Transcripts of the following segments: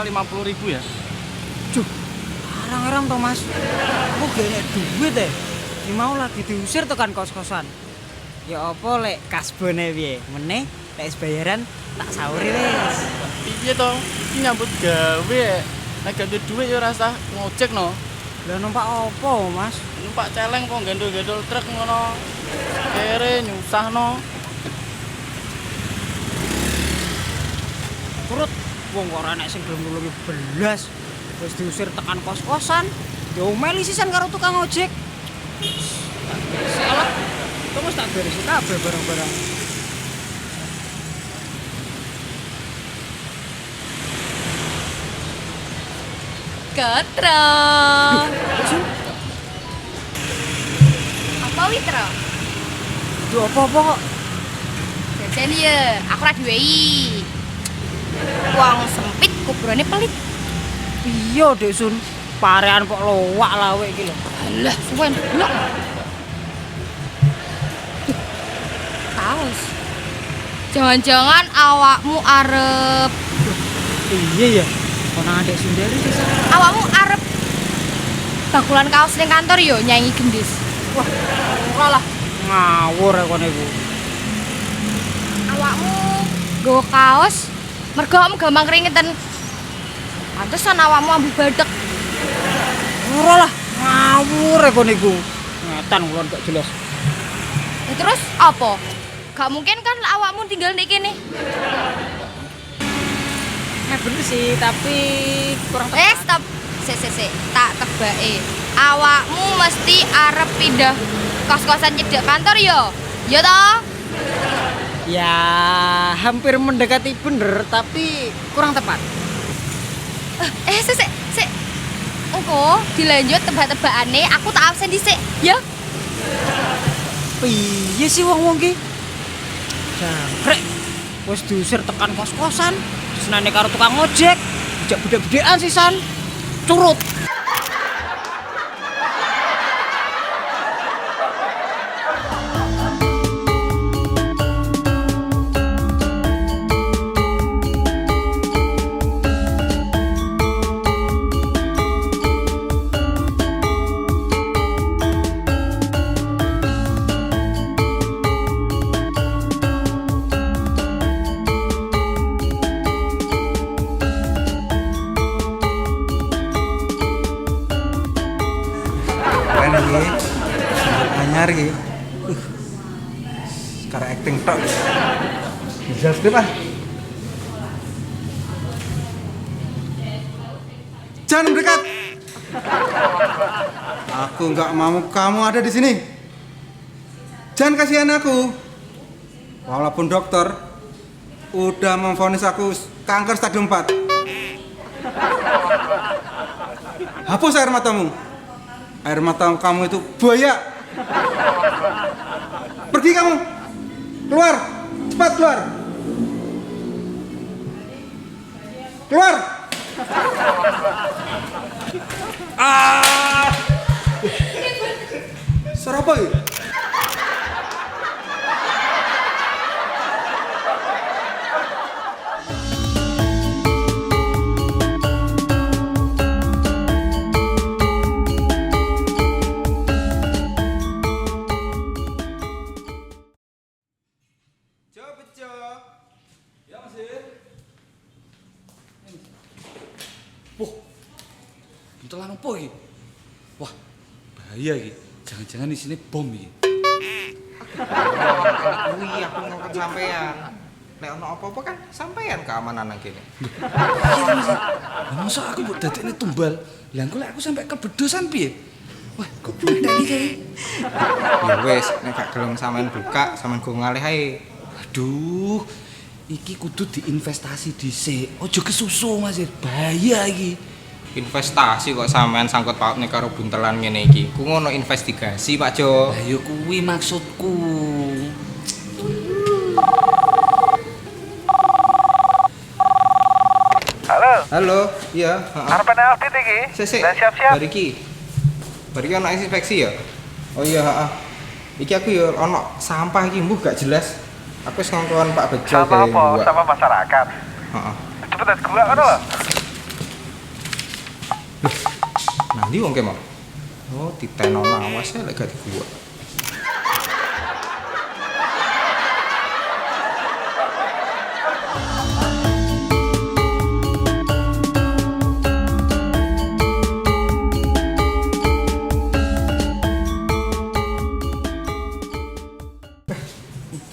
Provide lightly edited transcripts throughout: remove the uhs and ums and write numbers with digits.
kira-kira 50.000 ya. Duh, arang-arang toh Mas. Aku gak enek duit deh. Ini mau lagi diusir tekan kos-kosan. Ya apa lek kasbone piye? Meneh lek bayaran tak sauri wis. Piye to? Iki nyambut gawe. Nek gak duwe duit ya rasa ngojek no. Lah numpak apa, Mas? Numpak celeng kok gendol-gendol truk ngono. Kere nyusahno. Turut wong kok ora nek sing gelem nulungi belas. Wis diusir tekan kos-kosan. Ya omeli sisan karo tukang ojek. Salah. Kamu tak beres kabeh barang-barang. Katro. Apa witro? Duh apa-apa kok. Jajan ya, aku ra diwehi. Wong sempit kuburane pelit. Iya, Dek Sun. Parean kok lowak lawe iki lho. Alah, suwen blok. Taus. Jangan-jangan awakmu arep Iya ya. Konangan Dek Sundari sih. awakmu arep bakulan kaos ning kantor yo nyanyi gendis. Wah, ora lah. Ngawur ya kono iku. Awakmu nggawa kaos mergo awakmu gampang keringetan. Pantesan awakmu ambu badhek. Ora lah. Ngawur ya kono iku. Ngetan kulon gak jelas. Ya terus apa? Gak mungkin kan awakmu tinggal di kene. Bener sih, tapi kurang Stop. Sik. Tak tebake. Awakmu mesti arep pindah kos-kosan cedek kantor yo. Ya toh? Ya, hampir mendekati bener, tapi kurang tepat. Sik. Engko dilanjut tebak-tebakane aku tak absen dhisik, ya. Piye sih wong-wong ki? Jangkrek. Wis diusir tekan kos-kosan, senane karo tukang ojek, dijak bedhe-bedhean sisan. Curut. Anyar iki. Sekarang acting tok. Bisa skrip ah. Jangan mendekat. Aku nggak mau kamu ada di sini. Jangan kasihan aku. Walaupun dokter udah memvonis aku kanker stadium 4. Hapus air matamu. Air mata kamu itu buaya. Pergi kamu. Keluar. Cepat keluar. Keluar. Suara apa ya? Ya Masir. Wah. Buntelan apa iki? Wah, bahaya iki. Jangan-jangan di sini bom iki. Kuwi aku ngongkon sampean. Nek ono apa-apa kan sampean keamanan nang kene. Iya Masir. Lah masa aku mbok dadekne tumbal. Lah engko lek aku sampai kebedosan piye? Wah, kok benteni kae. Ya wis, nek gak gelem sampean buka, sampean go ngalih ae. Aduh, iki kudu diinvestasi dhisik. Aja kesusu Masir, bahaya iki. Investasi kok sampean sangkut pautne karo buntelan ngene iki. Ku ngono investigasi, Pak Jo. Lah ya kuwi maksudku. Halo, iya, Arepen audit iki? Sik. Lah siap-siap. Bariki ono inspeksi ya? Oh iya, heeh. Iki aku ya ono sampah iki mbuh gak jelas. Aku wis ngongkon Pak Bejo Sama apa? Sama masyarakat. Heeh. Cepetan gua ngono lho. Nanti wong ke mau. Oh, diteno lawas ya lek gak di gua.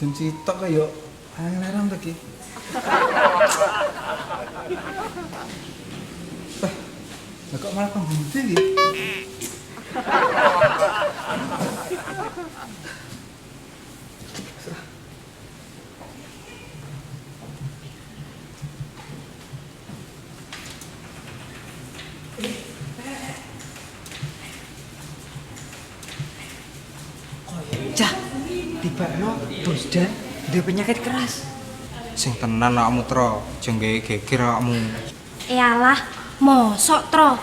Dan citok kayak angin-angin lagi. Lah kok malah pembunuh iki? Cah, tibakno Bos Dan duwe penyakit keras. Sing tenan awakmu tro, jengge geger awakmu. Iyalah, mosok tro.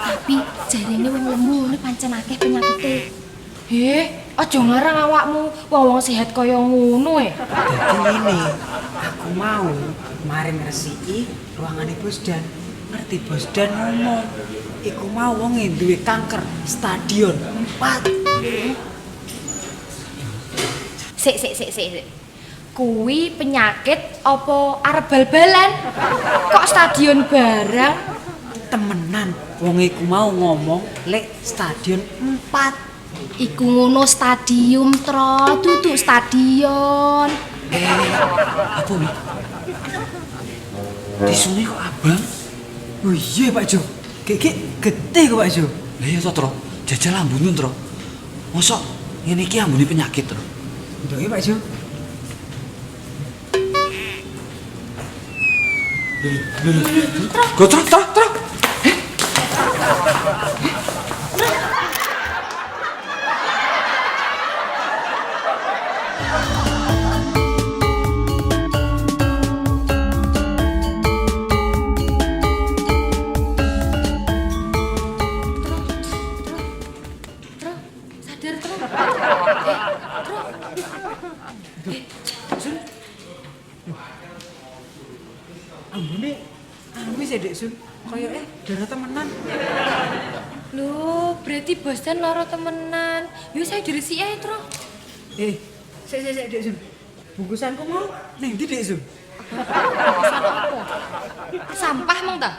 Tapi jarine wong lembu ngene pancen akeh penyakite. Aja ngarang awakmu, wong sehat kaya ngono e. Dadi ngene, aku mau mari ngresiki ruangane Bos Dan. Ngerti Bos Dan ngomong, iku mau wong duwe kanker stadion 4. Sik. Kuwi penyakit apa arep bal-balan? Kok stadion barang? Temenan, wong iku mau ngomong lek stadion 4. Iku ngono stadium tro, duduk stadion. Apa wi? Tisune kok abang? Oh iya Pak Jo. Kek getih kok Pak Jo. Lah iya to, Tro. Jajal ambune, Tro. Mosok ngene iki ambune penyakit, Tro. Ndoke Pak Jo. Go, Tro. Tro, sadar tro. Tro. Ambune sih Dek Sun. Kayak darah temenan. Loh, berarti Bos Dan lara temenan. Yuk saya diresiki ae, Tro. Sik Dek Sun. Bungkusanku mau ning ndi Dek Sun? Pesan apa? Sampah mong ta?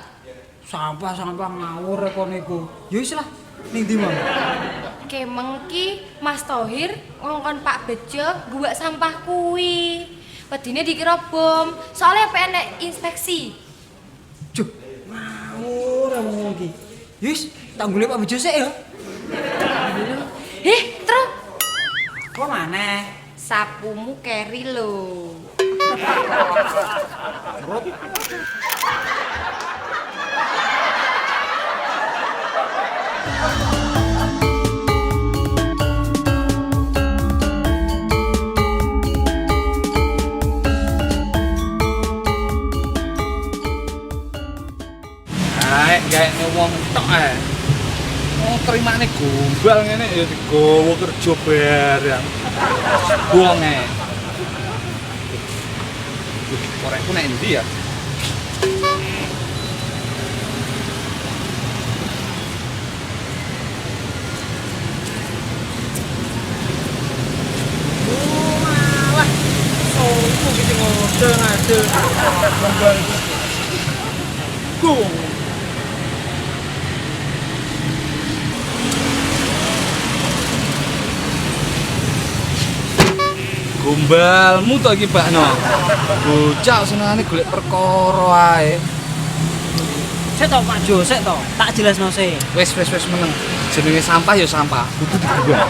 Sampah ngawur kok niku. Ya wis lah, ning ndi Mang? Kemeng ki Mas Tohir ngongkon Pak Bejo guwak sampah kuwi. Wedine dikira bom, soalnya apa enek inspeksi. Cuk, ngawur wong iki. Ya wis, tak golek Pak Bejo sik ya. Tro, Kok maneh? sapumu keri lho. Kayak wong tok ae. Mau terimane gombal ngene ya digowo kerja barang. Buang ae. Korekku nek endi ya? Malah sopo iki ngode-ngade. Gombal. Go. Gombalmu to iki, Bakno. Bocah senengane golek perkara ae. Sik to Pak Jo, sik to. Tak jelasno sik. Wis meneng. Jenenge sampah ya sampah, kudu dibuang.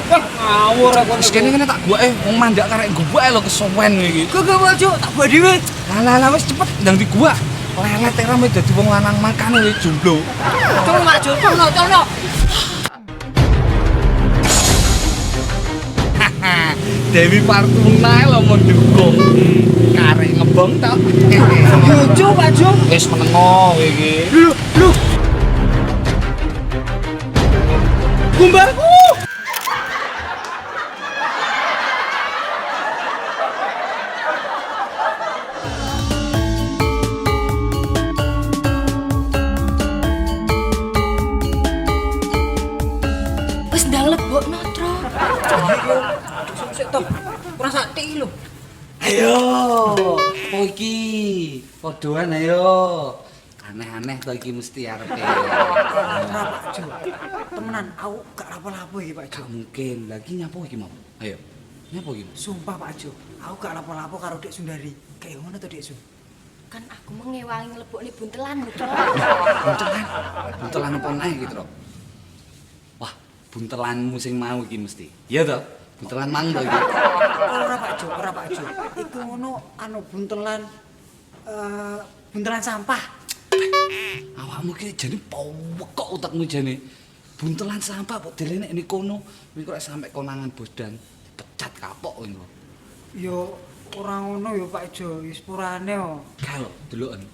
Wah, ngawur aku. Wis kene tak guake wong mandak karek guake lho kesuwen iki. Kok Pak Jo, tak buat dhewe. Lah wis cepet ndang diguak. Lelet rame dadi wong lanang makane wis jomblo. Cung Pak Jo, colno. Dewi Partuna lho mendukung. Karek ngebong tok. Bojo Pak Jo. Wis menengo kowe iki. Lho. Gombalku. wis ndang lebokno, Tro. Sik to. Ora sak tik lho. Ayo, apa iki? Podoan ayo. Aneh-aneh to iki mesti arepe. Ora Pak Jo. Temenan aku gak lapo-lapo iki Pak Jo. Gak mungkin. Lagi nyapa iki mau? Ayo. Nyapa iki? Sumpah Pak Jo, aku gak lapo-lapo karo Dek Sundari. Kayak ngono to Dek Sun. Kan aku mengewangi nglebokne buntelanmu, Tro. Buntelan. Buntelan apa nae iki, Tro? Wah, buntelanmu sing mau iki mesti. Iya to? Buntelan mang to iki. Ora Pak Jo, ora Pak Jo. Iku ngono buntelan buntelan sampah. Awakmu ki jane powekok utekmu jane. Buntelan sampah kok dilenekne kono. Kuwi kok sampe konangan Bosdan dipecat kapok kowe. Yo ora ngono yo Pak Jo, wis purane yo. Kalau deloken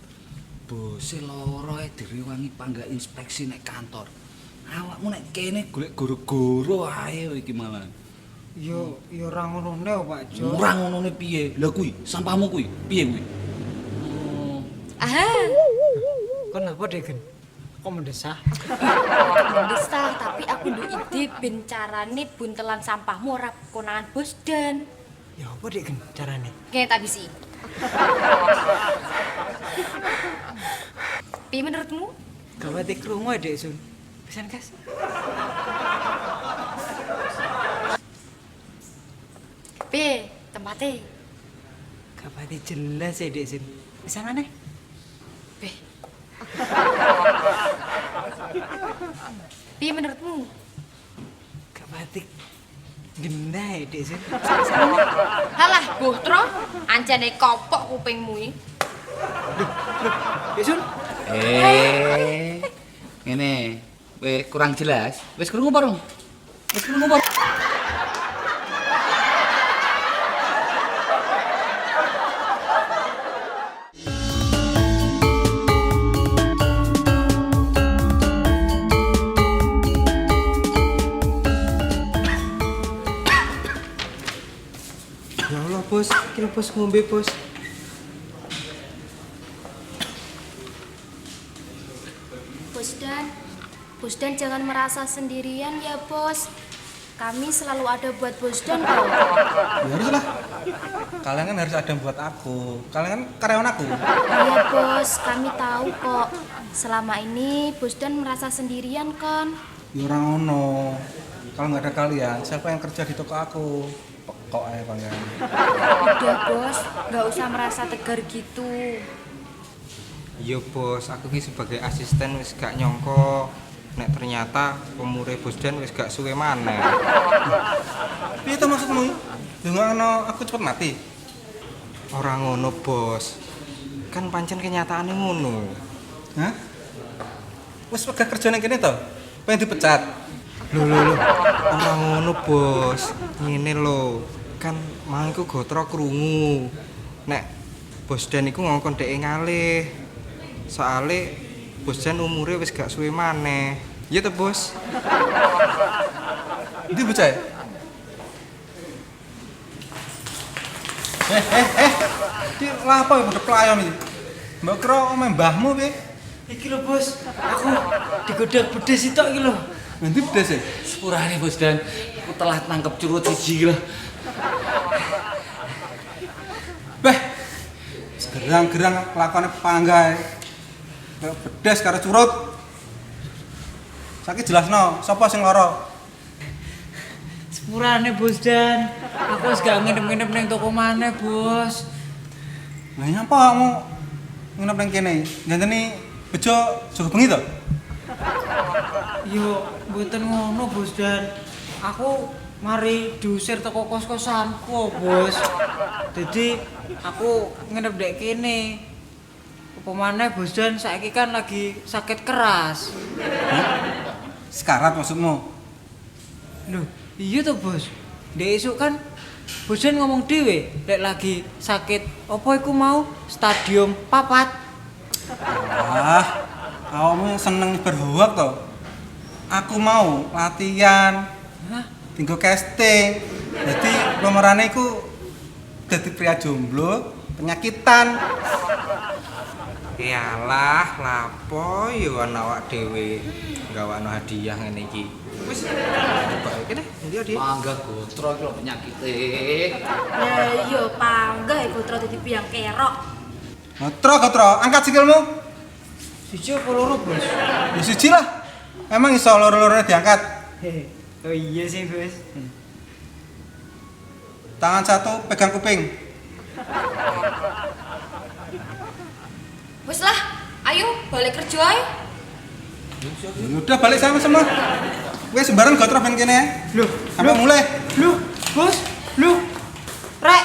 bose loro ae direwangi pangga inspeksi nek kantor. Awakmu nek kene golek goro-goro ae iki malah. Yo ora ngono yo Pak Jo. Ora ngonone piye? Lah kuwi sampahmu kuwi piye kuwi? Kon apa Dek Gen? Kok mendesah? Mendesah, tapi aku nduk ide ben carane buntelan sampahmu ora konangan Bosdan. Ya apa Dek Gen carane? Kene tak bisi. Piye menurutmu? Gawat krungu Dek Sun. Pisan Kas. Piye tempate? Gawat jelas ya Dek Sun. Pisan maneh? Piye? Piye menurutmu? Gawat gendah ya Dek Sun. Halah, Boh Tro, ancene kopok kupingmu iki. Dek Sun. Ngene. Wis kurang jelas. Wis krungu apa rung? Wis krungu apa? Ya Allah, Bos. Kira Bos ngombe, Bos. Bosdan jangan merasa sendirian ya, Bos. Kami selalu ada buat Bosdan kok. Ya haruslah. Kalian kan harus ada buat aku. Kalian kan karyawan aku. Iya, Bos, kami tahu kok. Selama ini Bosdan merasa sendirian kan? Ya orang ono. Kalau nggak ada kalian, siapa yang kerja di toko aku? Pekok aja pangeran. Udah, Bos, nggak usah merasa tegar gitu. Iya bos, aku ki sebagai asisten wis gak nyongko nek ternyata pemure Bosdan wis gak suwe maneh. Piye to maksudmu? Dongakno aku cepet mati. Ora ngono bos, kan pancen kenyataane ngono. Hah? Wis pegah kerja ning kene to? Pengen dipecat. Lho, ora ngono bos. Ngene lho, kan mangku gotro krungu. Nek Bosdan iku ngongkon dhek ngalih. Soale Bosdan umure wis gak suwe maneh. Iya to bos? Ndi bocah? Iki lha apa ya padha pelayon iki? Mbok kira omeh mbahmu piye? Iki lho Bos, aku digodak bedes itu iki lho. Nanti bedes ya? Sepurane Bosdan, aku telah nangkep curut siji iki lho. Beh. Gerang-gerang kelakuane panggae. Kayak bedes karo curut. Saiki jelasno, sapa sing lara? Sepurane Bosdan, aku wis gak nginep-nginep ning toko maneh, Bos. Lah nyapa kamu nginep ning kene? Ngenteni bejo jaga bengi to? Yo, mboten ngono, Bosdan. Aku mari diusir teko kos-kosanku, Bos. Jadi aku nginep dek kene. Apa maneh Bosdan saiki kan lagi sakit keras. Sekarat maksudmu? Loh, iya toh, Bos. Dek esuk kan Bosdan ngomong dhewe lek lagi sakit apa iku mau stadium 4. Ah, kamu seneng nyebar hoak to? Aku mau latihan, Hah? tinggal casting. Jadi pemerannya iku dadi pria jomblo, penyakitan. Yalah, lapo yo ana awak dhewe gawakno hadiah ngene iki. Wis, coba kene, ndi hadiah? Mangga gotro iki lho penyakite. Lah iya panggah Gotro dadi biang kerok. Gotro, angkat sikilmu. Siji apa loro, Bos? Ya siji lah. Emang iso loro-lorone diangkat. Oh iya sih, Bos. Tangan satu pegang kuping. Wis lah, ayo balik kerja ae. Udah balik sama semua. Wes sembarang gotro ben kene ya. Loh, Sampai mulai. Loh, Bos. Loh. Rek,